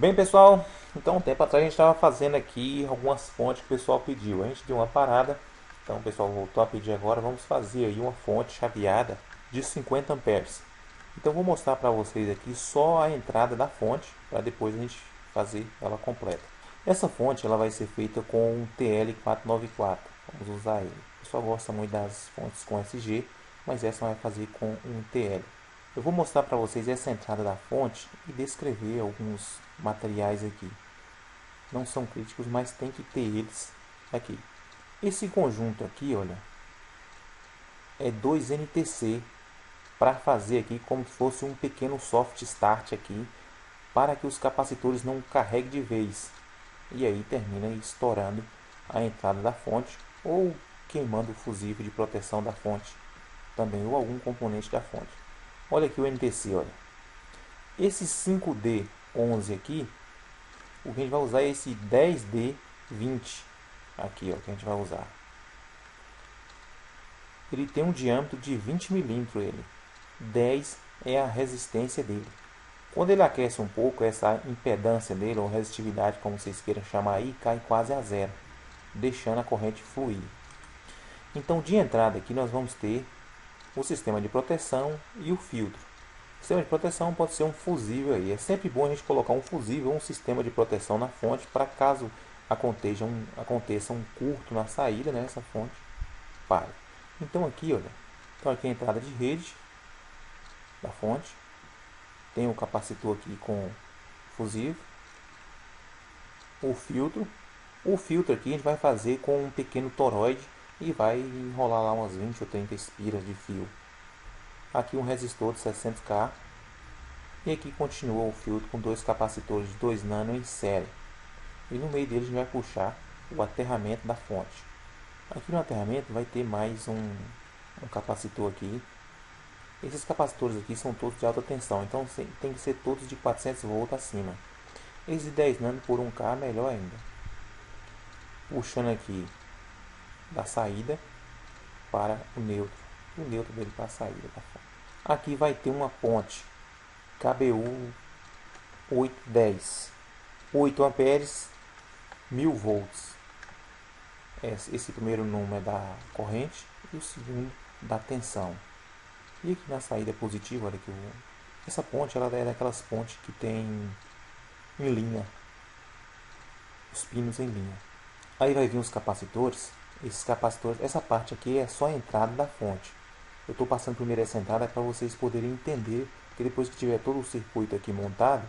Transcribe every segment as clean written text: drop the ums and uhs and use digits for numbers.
Bem, pessoal, então um tempo atrás a gente estava fazendo aqui algumas fontes que o pessoal pediu. A gente deu uma parada, então o pessoal voltou a pedir agora. Vamos fazer aí uma fonte chaveada de 50 amperes. Então eu vou mostrar para vocês aqui só a entrada da fonte, para depois a gente fazer ela completa. Essa fonte ela vai ser feita com um TL494. Vamos usar ele. O pessoal gosta muito das fontes com SG, mas essa vai fazer com um TL. Eu vou mostrar para vocês essa entrada da fonte e descrever alguns materiais aqui. Não são críticos, mas tem que ter eles aqui. Esse conjunto aqui, olha, é 2NTC para fazer aqui como se fosse um pequeno soft start aqui, para que os capacitores não carreguem de vez. E aí termina estourando a entrada da fonte ou queimando o fusível de proteção da fonte também, ou algum componente da fonte. Olha aqui o NTC, olha. Esse 5D11 aqui, o que a gente vai usar é esse 10D20 aqui, ó, que a gente vai usar. Ele tem um diâmetro de 20 milímetros, ele. 10 é a resistência dele. Quando ele aquece um pouco, essa impedância dele, ou resistividade, como vocês queiram chamar aí, cai quase a zero, deixando a corrente fluir. Então, de entrada aqui, nós vamos ter o sistema de proteção e o filtro. O sistema de proteção pode ser um fusível aí. É sempre bom a gente colocar um fusível ou um sistema de proteção na fonte para caso aconteça um curto na saída, né, essa fonte pare. Então aqui, olha, então aqui a entrada de rede da fonte. Tem o capacitor aqui com fusível. O filtro. O filtro aqui a gente vai fazer com um pequeno toroide e vai enrolar lá umas 20 ou 30 espiras de fio. Aqui um resistor de 600K. E aqui continua o filtro com dois capacitores de 2 nano em série. E no meio deles a gente vai puxar o aterramento da fonte. Aqui no aterramento vai ter mais um capacitor aqui. Esses capacitores aqui são todos de alta tensão, então tem que ser todos de 400 volts acima. Esse de 10 nano por 1K melhor ainda. Puxando aqui da saída para o neutro dele para a saída da fonte. Aqui vai ter uma ponte KBU 810, 8 amperes, 1000 volts. Esse primeiro número é da corrente e o segundo da tensão. E aqui na saída positiva, olha que essa ponte ela é daquelas pontes que tem em linha, os pinos em linha. Aí vai vir os capacitores. Esses capacitores, essa parte aqui é só a entrada da fonte. Eu estou passando primeiro essa entrada para vocês poderem entender, porque depois que tiver todo o circuito aqui montado,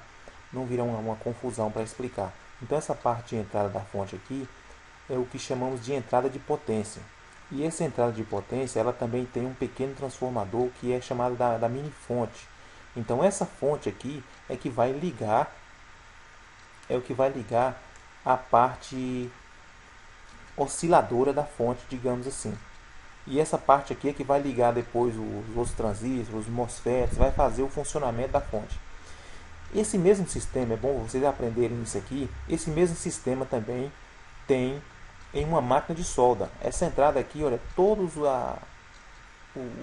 não virá uma confusão para explicar. Então essa parte de entrada da fonte aqui é o que chamamos de entrada de potência. E essa entrada de potência ela também tem um pequeno transformador que é chamado da mini fonte. Então essa fonte aqui é que vai ligar, é o que vai ligar a parte osciladora da fonte, digamos assim. E essa parte aqui é que vai ligar depois os outros transistores, os MOSFETs, vai fazer o funcionamento da fonte. Esse mesmo sistema, é bom vocês aprenderem isso aqui, esse mesmo sistema também tem em uma máquina de solda. Essa entrada aqui, olha, todos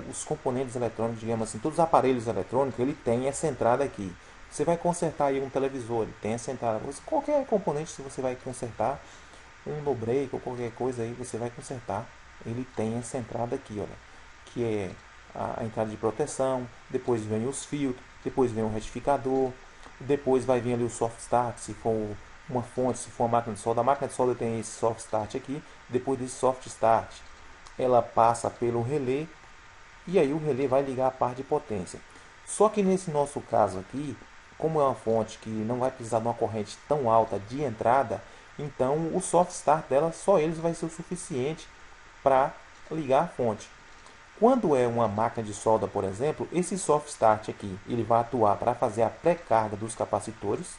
os componentes eletrônicos, digamos assim, todos os aparelhos eletrônicos, ele tem essa entrada aqui. Você vai consertar aí um televisor, ele tem essa entrada. Qualquer componente que você vai consertar, um no break ou qualquer coisa aí, você vai consertar, ele tem essa entrada aqui, olha, que é a entrada de proteção, depois vem os filtros, depois vem o retificador, depois vai vir ali o soft start, se for uma fonte, se for uma máquina de solda. A máquina de solda tem esse soft start aqui. Depois desse soft start, ela passa pelo relé e aí o relé vai ligar a parte de potência. Só que nesse nosso caso aqui, como é uma fonte que não vai precisar de uma corrente tão alta de entrada, então o soft start dela, só eles vai ser o suficiente para ligar a fonte. Quando é uma máquina de solda, por exemplo, esse soft start aqui, ele vai atuar para fazer a pré-carga dos capacitores,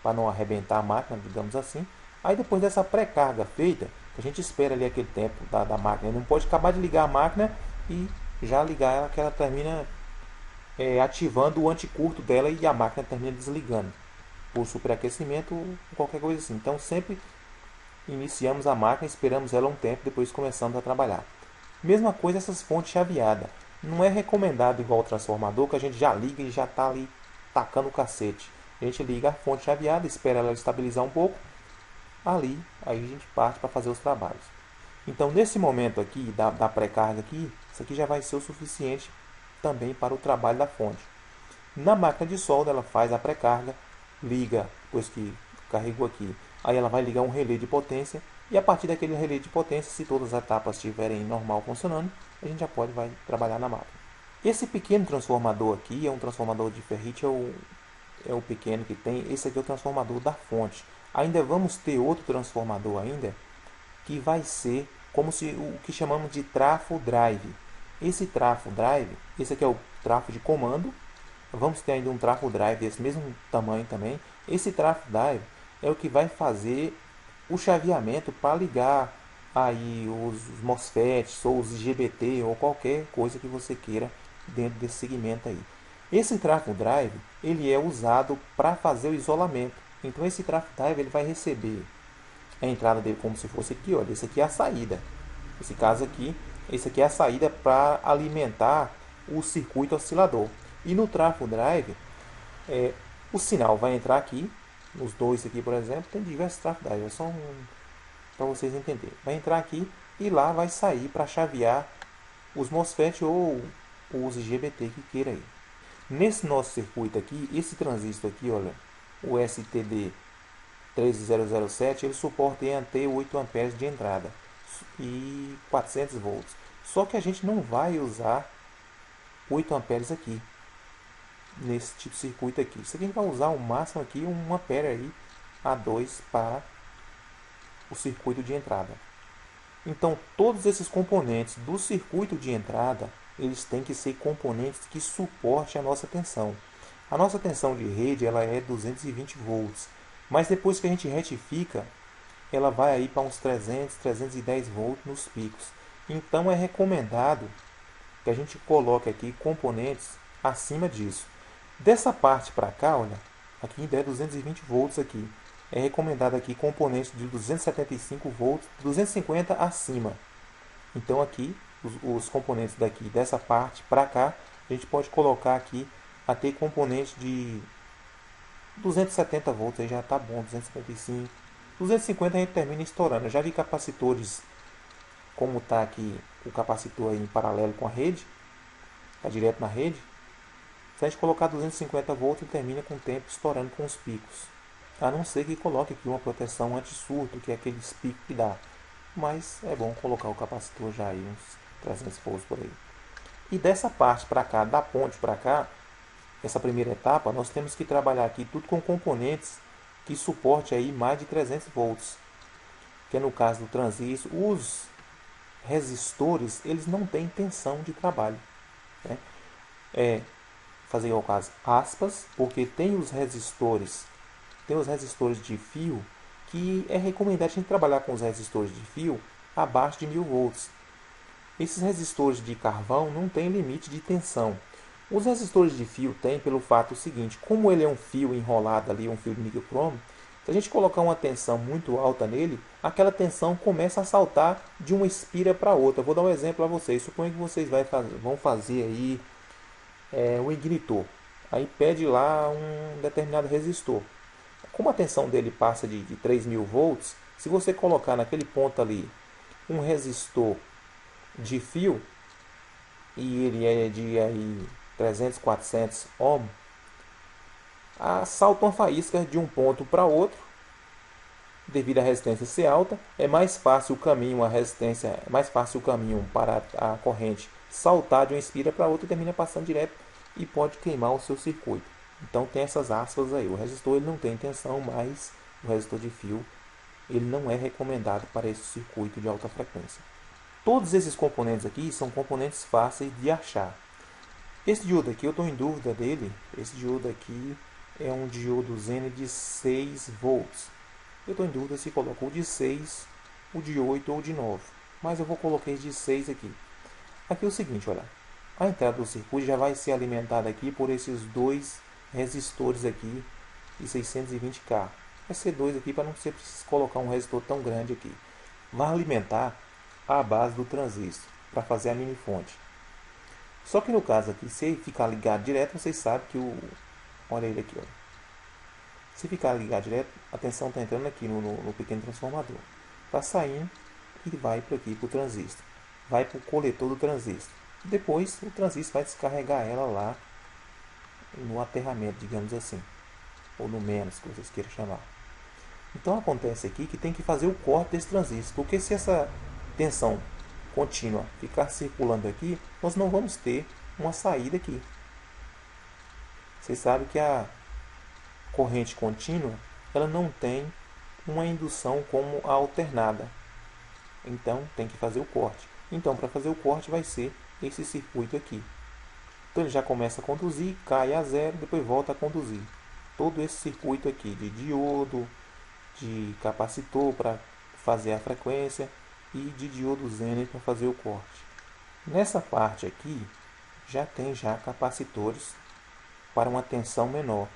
para não arrebentar a máquina, digamos assim. Aí depois dessa pré-carga feita, a gente espera ali aquele tempo da máquina. Não pode acabar de ligar a máquina e já ligar ela, que ela termina ativando o anticurto dela e a máquina termina desligando por superaquecimento ou qualquer coisa assim. Então sempre iniciamos a máquina, esperamos ela um tempo, depois começamos a trabalhar. Mesma coisa essas fontes chaveadas. Não é recomendado igual o transformador que a gente já liga e já está ali tacando o cacete. A gente liga a fonte chaveada, espera ela estabilizar um pouco. Ali, aí a gente parte para fazer os trabalhos. Então, nesse momento aqui, da pré-carga aqui, isso aqui já vai ser o suficiente também para o trabalho da fonte. Na máquina de solda, ela faz a pré-carga, liga, depois que carregou aqui, aí ela vai ligar um relé de potência, e a partir daquele relé de potência, se todas as etapas estiverem normal funcionando, a gente já vai trabalhar na máquina. Esse pequeno transformador aqui é um transformador de ferrite, é o pequeno que tem. Esse aqui é o transformador da fonte. Ainda vamos ter outro transformador ainda, que vai ser como se o que chamamos de trafo drive. Esse trafo drive, esse aqui é o trafo de comando. Vamos ter ainda um trafo drive desse mesmo tamanho também. Esse trafo drive é o que vai fazer o chaveamento para ligar aí os MOSFETs ou os IGBT ou qualquer coisa que você queira dentro desse segmento aí. Esse trafo drive ele é usado para fazer o isolamento. Então esse trafo drive ele vai receber a entrada dele como se fosse aqui, olha, esse aqui é a saída. Esse caso aqui, esse aqui é a saída para alimentar o circuito oscilador. E no trafo drive, o sinal vai entrar aqui, nos dois aqui, por exemplo, tem diversos trafo drive, é só para vocês entenderem. Vai entrar aqui e lá vai sair para chavear os MOSFET ou os IGBT que queira aí. Nesse nosso circuito aqui, esse transistor aqui, olha, o STD 13007, ele suporta em até 8 amperes de entrada e 400 volts. Só que a gente não vai usar 8 amperes aqui nesse tipo de circuito aqui. Isso aqui a gente vai usar o máximo aqui 1 ampere aí a 2 para o circuito de entrada. Então todos esses componentes do circuito de entrada, eles têm que ser componentes que suportem a nossa tensão. A nossa tensão de rede ela é 220 volts, mas depois que a gente retifica, ela vai aí para uns 300, 310 volts nos picos. Então é recomendado que a gente coloque aqui componentes acima disso. Dessa parte para cá, olha, aqui ainda é 220 volts aqui. É recomendado aqui componentes de 275 volts, 250 acima. Então aqui, os componentes daqui dessa parte para cá, a gente pode colocar aqui até componentes de 270 volts, aí já está bom, 255. 250 a gente termina estourando. Eu já vi capacitores, como está aqui o capacitor aí em paralelo com a rede, está direto na rede. Se a gente colocar 250 volts, ele termina com o tempo estourando com os picos. A não ser que coloque aqui uma proteção anti-surto, que é aqueles picos que dá. Mas é bom colocar o capacitor já aí, uns 300 volts por aí. E dessa parte para cá, da ponte para cá, essa primeira etapa, nós temos que trabalhar aqui tudo com componentes que suporte aí mais de 300 volts. Que é no caso do transistor, os resistores, eles não têm tensão de trabalho. Né? Fazer ao caso aspas, porque tem os resistores de fio que é recomendado a gente trabalhar com os resistores de fio abaixo de 1000 volts. Esses resistores de carvão não têm limite de tensão. Os resistores de fio têm pelo fato seguinte, como ele é um fio enrolado ali, um fio de níquel cromo, se a gente colocar uma tensão muito alta nele, aquela tensão começa a saltar de uma espira para outra. Vou dar um exemplo a vocês. Suponha que vocês vão fazer aí um ignitor. Aí pede lá um determinado resistor. Como a tensão dele passa de 3000 volts, se você colocar naquele ponto ali um resistor de fio, e ele é de aí 300, 400 ohm, salta uma faísca de um ponto para outro, devido à resistência ser alta, é mais fácil o caminho, para a corrente saltar de uma espira para outra e termina passando direto e pode queimar o seu circuito. Então tem essas aspas aí. O resistor ele não tem tensão, mas o resistor de fio ele não é recomendado para esse circuito de alta frequência. Todos esses componentes aqui são componentes fáceis de achar. Esse diodo aqui eu estou em dúvida dele. Esse diodo aqui é um diodo Zener de 6 volts. Eu estou em dúvida se coloco o de 6, o de 8 ou o de 9. Mas eu vou colocar esse de 6 aqui. Aqui é o seguinte, olha. A entrada do circuito já vai ser alimentada aqui por esses dois resistores aqui de 620K. Vai ser dois aqui para não ser preciso colocar um resistor tão grande aqui. Vai alimentar a base do transistor para fazer a mini fonte. Só que no caso aqui, se ficar ligado direto, vocês sabem que olha ele aqui, olha. Se ficar ligado direto, a tensão está entrando aqui no pequeno transformador. Está saindo e vai para aqui para o transistor. Vai para o coletor do transistor. Depois o transistor vai descarregar ela lá no aterramento, digamos assim. Ou no menos, que vocês queiram chamar. Então acontece aqui que tem que fazer o corte desse transistor. Porque se essa tensão contínua ficar circulando aqui, nós não vamos ter uma saída aqui. Vocês sabem que a corrente contínua ela não tem uma indução como a alternada. Então tem que fazer o corte. Então para fazer o corte vai ser esse circuito aqui. Então ele já começa a conduzir, cai a zero, depois volta a conduzir. Todo esse circuito aqui de diodo, de capacitor para fazer a frequência e de diodo Zener para fazer o corte. Nessa parte aqui já tem capacitores para uma tensão menor,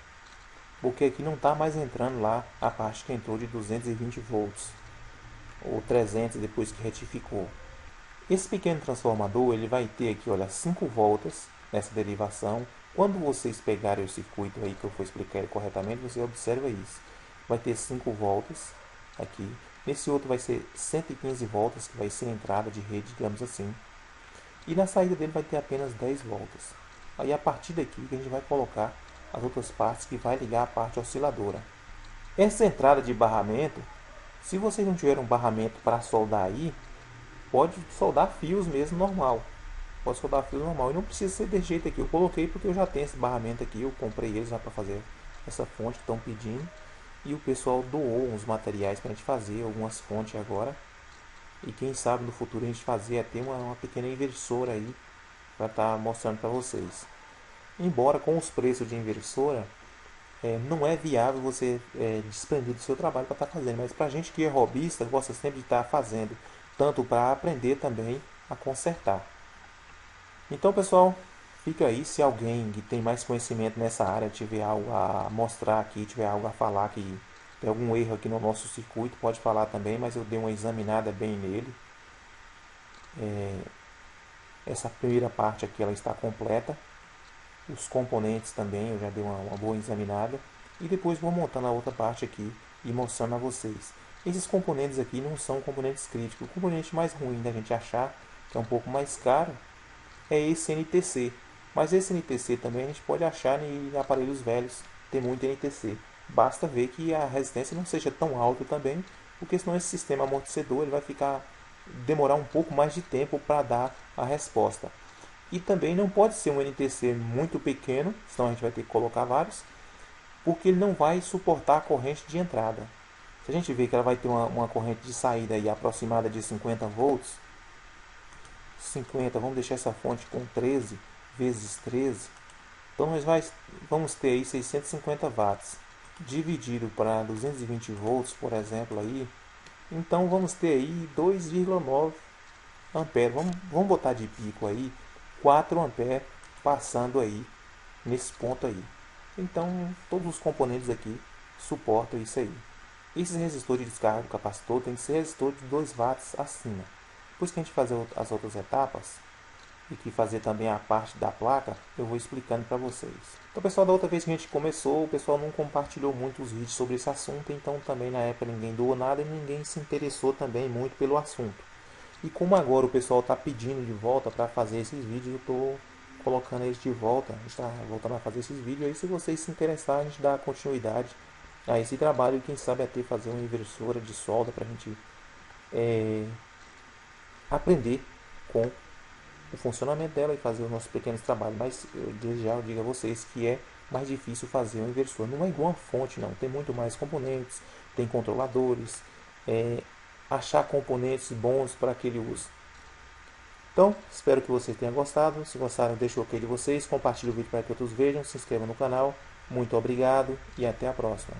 porque aqui não está mais entrando lá a parte que entrou de 220 volts ou 300 depois que retificou. Esse pequeno transformador ele vai ter aqui, olha, 5 voltas nessa derivação. Quando vocês pegarem o circuito aí que eu for explicar ele corretamente, você observa isso. Vai ter 5 voltas aqui. Nesse outro vai ser 115 voltas, que vai ser a entrada de rede, digamos assim. E na saída dele vai ter apenas 10 voltas. Aí a partir daqui que a gente vai colocar as outras partes que vai ligar a parte osciladora. Essa entrada de barramento, se vocês não tiverem um barramento para soldar aí, pode soldar fios mesmo normal. Pode soldar fios normal. E não precisa ser desse jeito aqui. Eu coloquei porque eu já tenho esse barramento aqui. Eu comprei eles já para fazer essa fonte que estão pedindo. E o pessoal doou uns materiais para a gente fazer algumas fontes agora. E quem sabe no futuro a gente fazer até uma pequena inversora aí para estar mostrando para vocês. Embora com os preços de inversora não é viável você desprender do seu trabalho para estar fazendo. Mas para a gente que é hobbyista, gosta sempre de estar fazendo. Tanto para aprender também a consertar. Então pessoal, fica aí. Se alguém que tem mais conhecimento nessa área tiver algo a mostrar aqui, tiver algo a falar que tem algum erro aqui no nosso circuito, pode falar também, mas eu dei uma examinada bem nele. Essa primeira parte aqui ela está completa. Os componentes também eu já dei uma boa examinada. E depois vou montando a outra parte aqui e mostrando a vocês. Esses componentes aqui não são componentes críticos. O componente mais ruim da gente achar, que é um pouco mais caro, é esse NTC. Mas esse NTC também a gente pode achar em aparelhos velhos. Tem muito NTC. Basta ver que a resistência não seja tão alta também, porque senão esse sistema amortecedor ele vai demorar um pouco mais de tempo para dar a resposta. E também não pode ser um NTC muito pequeno, senão a gente vai ter que colocar vários, porque ele não vai suportar a corrente de entrada. Se a gente vê que ela vai ter uma corrente de saída aí aproximada de 50 volts, 50, vamos deixar essa fonte com 13 vezes 13, então nós vamos ter aí 650 watts, dividido para 220 volts, por exemplo, aí, então vamos ter aí 2,9 ampere, vamos botar de pico aí, 4 ampere passando aí, nesse ponto aí. Então, todos os componentes aqui suportam isso aí. Esses resistores de descarga do capacitor tem que ser resistor de 2 watts acima. Depois que a gente fazer as outras etapas e que fazer também a parte da placa, eu vou explicando para vocês. Então pessoal, da outra vez que a gente começou, o pessoal não compartilhou muito os vídeos sobre esse assunto, então também na época ninguém doou nada e ninguém se interessou também muito pelo assunto. E como agora o pessoal está pedindo de volta para fazer esses vídeos, eu estou colocando eles de volta, a gente está voltando a fazer esses vídeos, aí se vocês se interessarem, a gente dá continuidade a esse trabalho e quem sabe até fazer uma inversora de solda para a gente aprender com o funcionamento dela e fazer os nossos pequenos trabalhos. Mas desde já eu digo a vocês que é mais difícil fazer um inversor. Não é igual uma fonte, não. Tem muito mais componentes, tem controladores, achar componentes bons para aquele uso. Então, espero que vocês tenham gostado. Se gostaram, deixa o ok de vocês, compartilhe o vídeo para que outros vejam, se inscreva no canal. Muito obrigado e até a próxima.